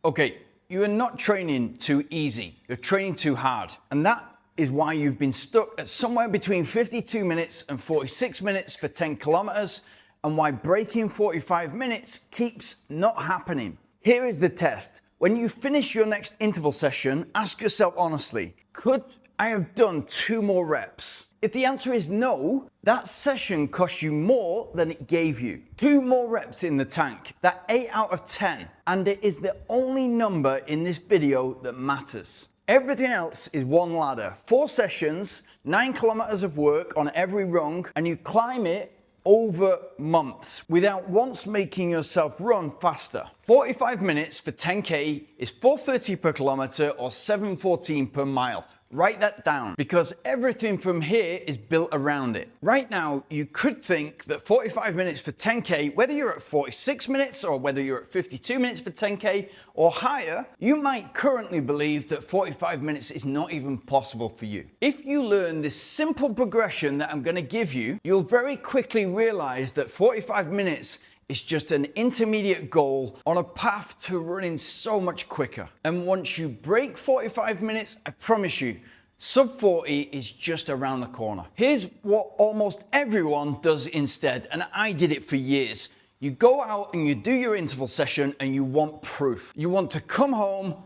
Okay, you are not training too easy. You're training too hard. And that is why you've been stuck at somewhere between 52 minutes and 46 minutes for 10 kilometers, and why breaking 45 minutes keeps not happening. Here is the test. When you finish your next interval session, ask yourself honestly, could I have done 2 more reps? If the answer is no, that session cost you more than it gave you. 2 more reps in the tank, that 8 out of 10, and it is the only number in this video that matters. Everything else is one ladder, 4 sessions, 9 kilometers of work on every rung, and you climb it over months without once making yourself run faster. 45 minutes for 10K is 4:30 per kilometer or 7:14 per mile. Write that down because everything from here is built around it. Right now, you could think that 45 minutes for 10K, whether you're at 46 minutes or whether you're at 52 minutes for 10K or higher, you might currently believe that 45 minutes is not even possible for you. If you learn this simple progression that I'm going to give you, you'll very quickly realize that 45 minutes is just an intermediate goal on a path to running so much quicker. And once you break 45 minutes, I promise you, sub 40 is just around the corner. Here's what almost everyone does instead, and I did it for years. You go out and you do your interval session and you want proof. You want to come home,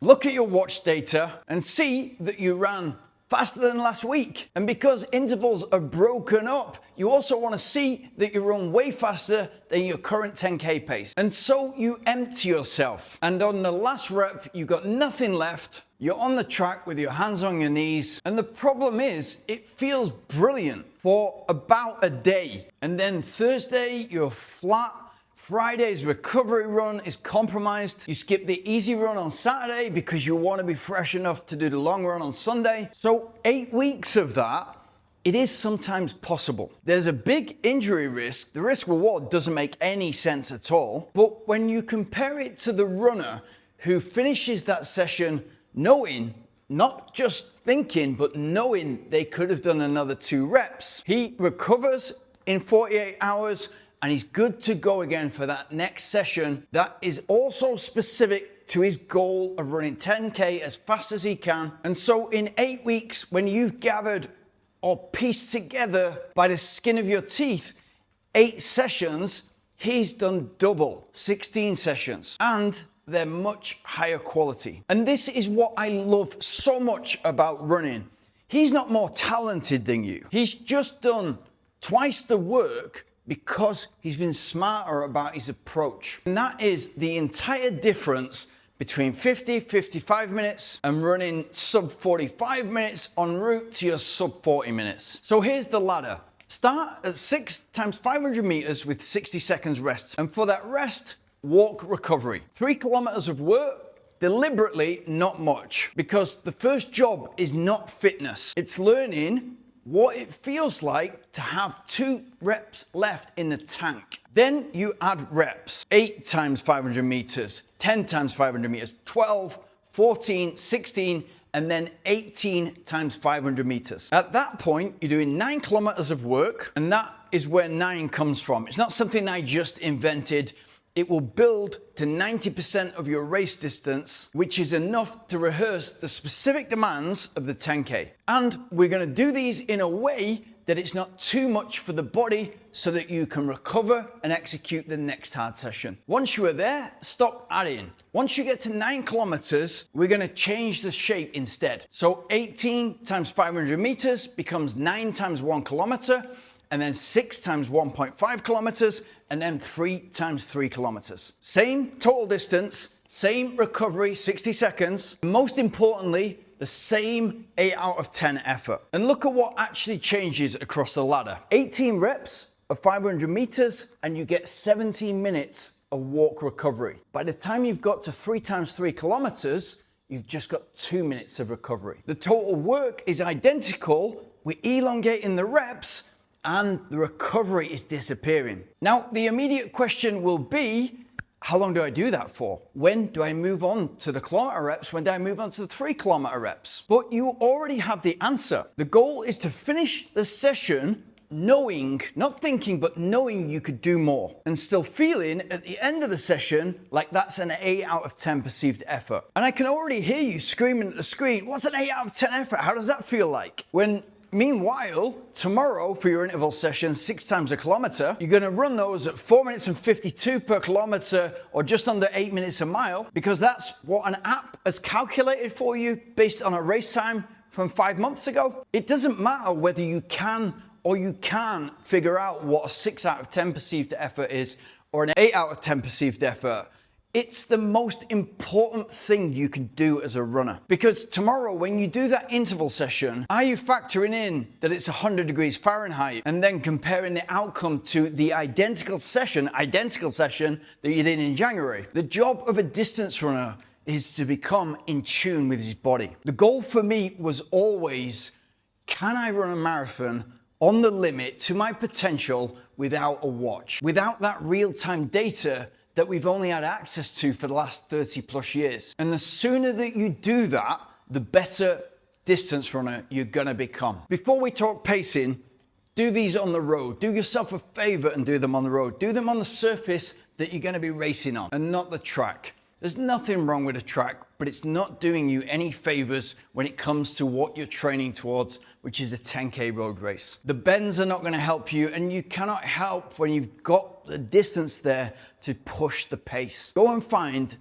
look at your watch data and see that you ran faster than last week. And because intervals are broken up, you also want to see that you run way faster than your current 10K pace. And so you empty yourself. And on the last rep, you got nothing left. You're on the track with your hands on your knees. And the problem is, it feels brilliant for about a day. And then Thursday, you're flat. Friday's recovery run is compromised. You skip the easy run on Saturday because you want to be fresh enough to do the long run on Sunday. So 8 weeks of that, it is sometimes possible. There's a big injury risk. The risk reward doesn't make any sense at all. But when you compare it to the runner who finishes that session knowing, not just thinking, but knowing they could have done another 2 reps, he recovers in 48 hours, and he's good to go again for that next session that is also specific to his goal of running 10K as fast as he can. And so in 8 weeks, when you've gathered or pieced together by the skin of your teeth 8 sessions, he's done double, 16 sessions, and they're much higher quality. And this is what I love so much about running. He's not more talented than you. He's just done twice the work because he's been smarter about his approach. And that is the entire difference between 55 minutes and running sub 45 minutes en route to your sub 40 minutes. So here's the ladder. Start at 6 times 500 meters with 60 seconds rest. And for that rest, walk recovery. 3 kilometers of work, deliberately not much, because the first job is not fitness. It's learning what it feels like to have 2 reps left in the tank. Then you add reps, 8 times 500 meters, 10 times 500 meters, 12, 14, 16, and then 18 times 500 meters. At that point, you're doing 9 kilometers of work, and that is where 9 comes from. It's not something I just invented. It will build to 90% of your race distance, which is enough to rehearse the specific demands of the 10K. And we're going to do these in a way that it's not too much for the body so that you can recover and execute the next hard session. Once you are there, stop adding. Once you get to 9 kilometers, we're going to change the shape instead. So 18 times 500 meters becomes 9 times 1 kilometer, and then 6 times 1.5 kilometers, and then 3 times 3 kilometers. Same total distance, same recovery, 60 seconds. Most importantly, the same 8 out of 10 effort. And look at what actually changes across the ladder. 18 reps of 500 meters, and you get 17 minutes of walk recovery. By the time you've got to 3 times 3 kilometers, you've just got 2 minutes of recovery. The total work is identical. We're elongating the reps, and the recovery is disappearing. Now, the immediate question will be, how long do I do that for? When do I move on to the kilometer reps? When do I move on to the 3 kilometer reps? But you already have the answer. The goal is to finish the session knowing, not thinking, but knowing you could do more and still feeling at the end of the session like that's an 8 out of 10 perceived effort. And I can already hear you screaming at the screen, what's an 8 out of 10 effort? How does that feel like? When meanwhile, tomorrow for your interval session, 6 times a kilometer, you're gonna run those at 4 minutes and 52 per kilometer or just under 8 minutes a mile, because that's what an app has calculated for you based on a race time from 5 months ago. It doesn't matter whether you can or you can't figure out what a 6 out of 10 perceived effort is or an 8 out of 10 perceived effort. It's the most important thing you can do as a runner. Because tomorrow, when you do that interval session, are you factoring in that it's 100 degrees Fahrenheit and then comparing the outcome to the identical session that you did in January? The job of a distance runner is to become in tune with his body. The goal for me was always, can I run a marathon on the limit to my potential without a watch, without that real-time data that we've only had access to for the last 30 plus years. And the sooner that you do that, the better distance runner you're gonna become. Before we talk pacing, do these on the road. Do yourself a favor and do them on the road. Do them on the surface that you're gonna be racing on and not the track. There's nothing wrong with a track, but it's not doing you any favors when it comes to what you're training towards, which is a 10K road race. The bends are not going to help you, and you cannot help when you've got the distance there to push the pace. Go and find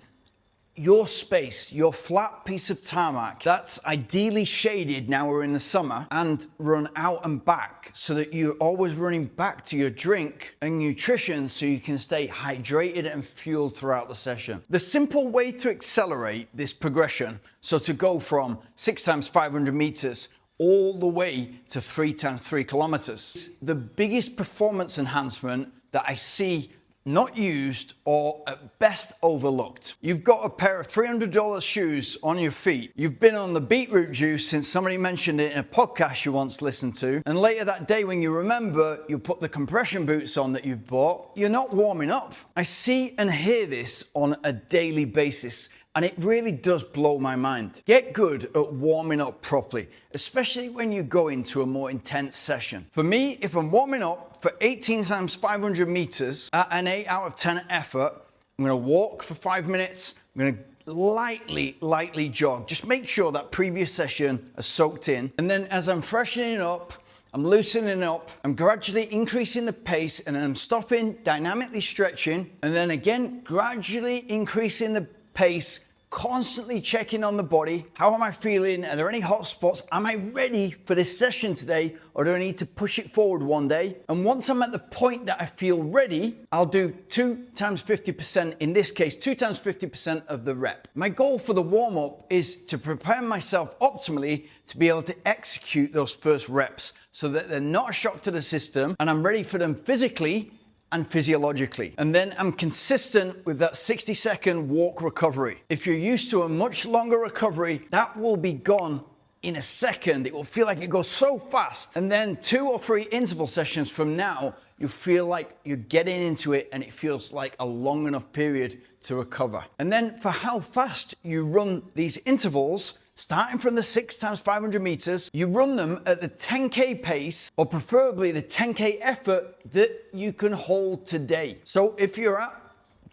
your space, your flat piece of tarmac that's ideally shaded now we're in the summer, and run out and back so that you're always running back to your drink and nutrition so you can stay hydrated and fueled throughout the session. The simple way to accelerate this progression, so to go from 6 times 500 meters all the way to 3 times 3 kilometers, is the biggest performance enhancement that I see not used or at best overlooked. You've got a pair of $300 shoes on your feet. You've been on the beetroot juice since somebody mentioned it in a podcast you once listened to. And later that day when you remember, you put the compression boots on that you've bought. You're not warming up. I see and hear this on a daily basis, and it really does blow my mind. Get good at warming up properly, especially when you go into a more intense session. For me, if I'm warming up for 18 times 500 meters at an 8 out of 10 effort, I'm gonna walk for 5 minutes, I'm gonna lightly jog. Just make sure that previous session has soaked in. And then as I'm freshening up, I'm loosening up, I'm gradually increasing the pace, and then I'm stopping, dynamically stretching, and then again, gradually increasing the pace, constantly checking on the body. How am I feeling? Are there any hot spots? Am I ready for this session today, or do I need to push it forward one day? And once I'm at the point that I feel ready, I'll do 2 times 50%, in this case, 2 times 50% of the rep. My goal for the warm-up is to prepare myself optimally to be able to execute those first reps so that they're not a shock to the system and I'm ready for them physically and physiologically. And then I'm consistent with that 60-second walk recovery. If you're used to a much longer recovery, that will be gone in a second. It will feel like it goes so fast. And then 2 or 3 interval sessions from now, you feel like you're getting into it and it feels like a long enough period to recover. And then for how fast you run these intervals, starting from the 6 times 500 meters, you run them at the 10K pace, or preferably the 10K effort that you can hold today. So if you're at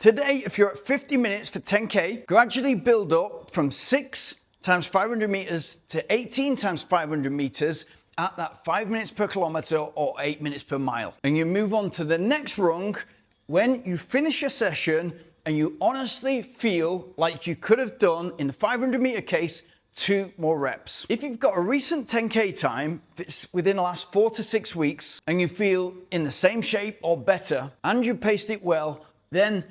50 minutes for 10K, gradually build up from 6 times 500 meters to 18 times 500 meters at that 5 minutes per kilometer or 8 minutes per mile. And you move on to the next rung when you finish your session and you honestly feel like you could have done, in the 500 meter case, 2 more reps. If you've got a recent 10K time, if it's within the last 4 to 6 weeks, and you feel in the same shape or better, and you paced it well, then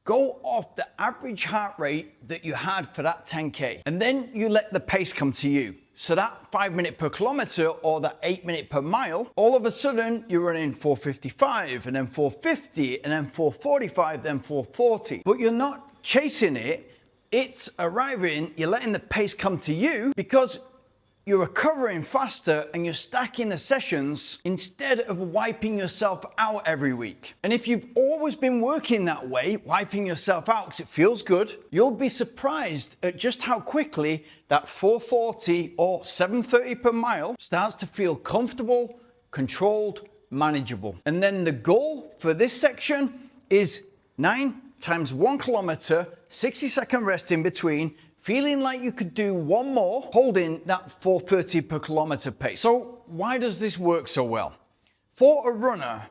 go off the average heart rate that you had for that 10K. And then you let the pace come to you. So that 5 minute per kilometer or that 8 minute per mile, all of a sudden you're running 4:55 and then 4:50 and then 4:45, then 4:40. But you're not chasing it. It's arriving, you're letting the pace come to you because you're recovering faster and you're stacking the sessions instead of wiping yourself out every week. And if you've always been working that way, wiping yourself out because it feels good, you'll be surprised at just how quickly that 4:40 or 7:30 per mile starts to feel comfortable, controlled, manageable. And then the goal for this section is 9 times 1 kilometer, 60-second rest in between, feeling like you could do one more, holding that 4:30 per kilometer pace. So why does this work so well? For a runner,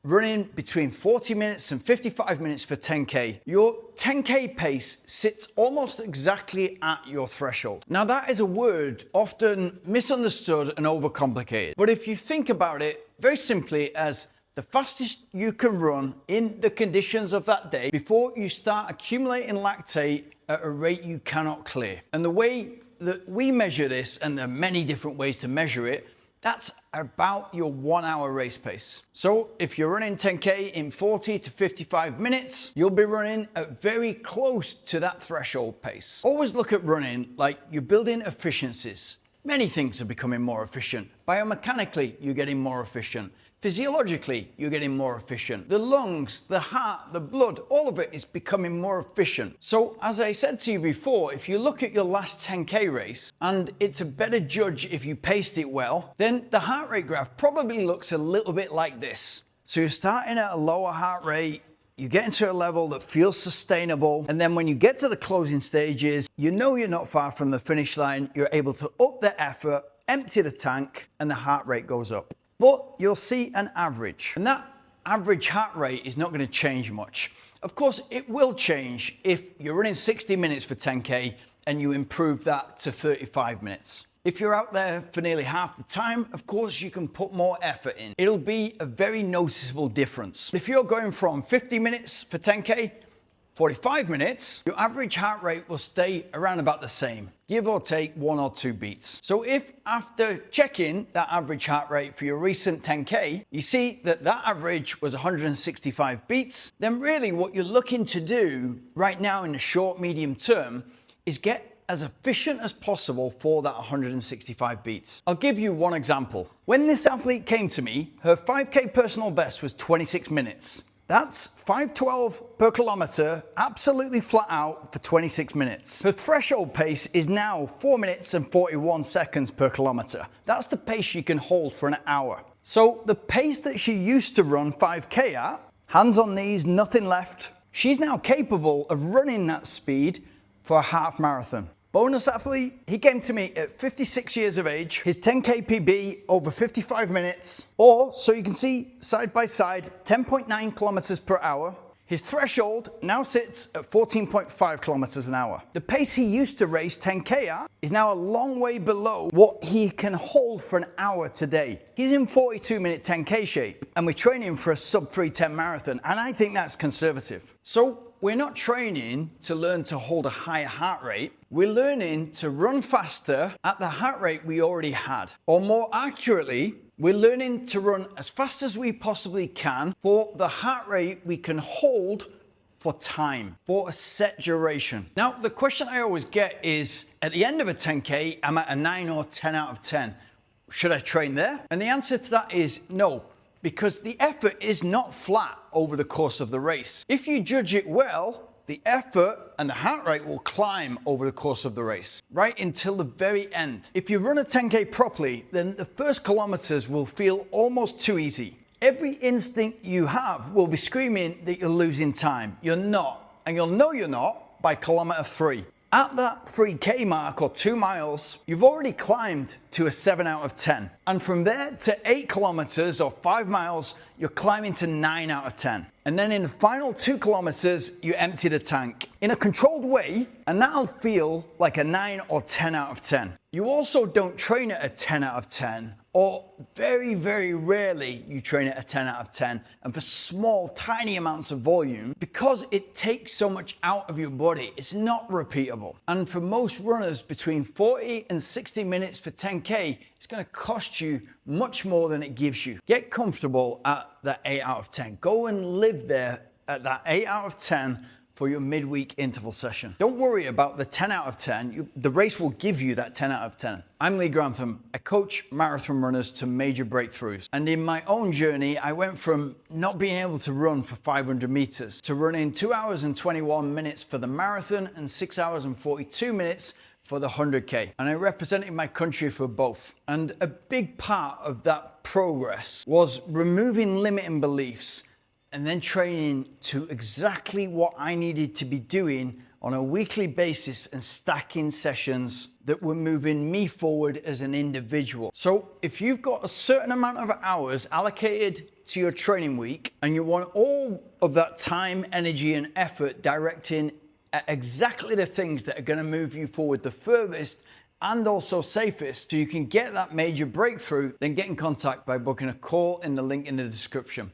running between 40 minutes and 55 minutes for 10K, your 10K pace sits almost exactly at your threshold. Now that is a word often misunderstood and overcomplicated, but if you think about it very simply as the fastest you can run in the conditions of that day before you start accumulating lactate at a rate you cannot clear. And the way that we measure this, and there are many different ways to measure it, that's about your 1 hour race pace. So if you're running 10K in 40 to 55 minutes, you'll be running at very close to that threshold pace. Always look at running like you're building efficiencies. Many things are becoming more efficient. Biomechanically, you're getting more efficient. Physiologically, you're getting more efficient. The lungs, the heart, the blood, all of it is becoming more efficient. So as I said to you before, if you look at your last 10K race, and it's a better judge if you paced it well, then the heart rate graph probably looks a little bit like this. So you're starting at a lower heart rate, you get into a level that feels sustainable, and then when you get to the closing stages, you know you're not far from the finish line, you're able to up the effort, empty the tank, and the heart rate goes up. But you'll see an average, and that average heart rate is not going to change much. Of course, it will change if you're running 60 minutes for 10K and you improve that to 35 minutes. If you're out there for nearly half the time, of course, you can put more effort in. It'll be a very noticeable difference. If you're going from 50 minutes for 10K, 45 minutes, your average heart rate will stay around about the same, give or take 1 or 2 beats. So if after checking that average heart rate for your recent 10K, you see that that average was 165 beats, then really what you're looking to do right now in the short, medium term is get as efficient as possible for that 165 beats. I'll give you one example. When this athlete came to me, her 5K personal best was 26 minutes. That's 5:12 per kilometer, absolutely flat out for 26 minutes. Her threshold pace is now 4 minutes and 41 seconds per kilometer. That's the pace she can hold for an hour. So the pace that she used to run 5K at, hands on knees, nothing left, she's now capable of running that speed for a half marathon. Bonus athlete, he came to me at 56 years of age, his 10K PB over 55 minutes, or so you can see side by side, 10.9 kilometers per hour. His threshold now sits at 14.5 kilometers an hour. The pace he used to race 10K at is now a long way below what he can hold for an hour today. He's in 42-minute 10K shape, and we're training for a sub 3:10 marathon, and I think that's conservative. So we're not training to learn to hold a higher heart rate. We're learning to run faster at the heart rate we already had. Or more accurately, we're learning to run as fast as we possibly can for the heart rate we can hold for time, for a set duration. Now, the question I always get is, at the end of a 10K, I'm at a 9 or 10 out of 10. Should I train there? And the answer to that is no, because the effort is not flat over the course of the race. If you judge it well, the effort and the heart rate will climb over the course of the race, right until the very end. If you run a 10K properly, then the first kilometers will feel almost too easy. Every instinct you have will be screaming that you're losing time. You're not, and you'll know you're not by kilometer 3. At that 3K mark or 2 miles, you've already climbed to a 7 out of 10. And from there to 8 kilometers or 5 miles, you're climbing to 9 out of 10. And then in the final 2 kilometers, you empty the tank in a controlled way, and that'll feel like a 9 or 10 out of 10. You also don't train at a 10 out of 10, or very, very rarely you train at a 10 out of 10, and for small, tiny amounts of volume, because it takes so much out of your body. It's not repeatable. And for most runners, between 40 and 60 minutes for 10K, it's going to cost you much more than it gives you. Get comfortable at that 8 out of 10. Go and live there at that 8 out of 10 for your midweek interval session. Don't worry about the 10 out of 10. The race will give you that 10 out of 10. I'm Lee Grantham. I coach marathon runners to major breakthroughs. And in my own journey, I went from not being able to run for 500 meters to running 2 hours and 21 minutes for the marathon and 6 hours and 42 minutes for the 100K, and I represented my country for both. And a big part of that progress was removing limiting beliefs and then training to exactly what I needed to be doing on a weekly basis and stacking sessions that were moving me forward as an individual. So if you've got a certain amount of hours allocated to your training week and you want all of that time, energy, and effort directing at exactly the things that are going to move you forward the furthest and also safest so you can get that major breakthrough, then get in contact by booking a call in the link in the description.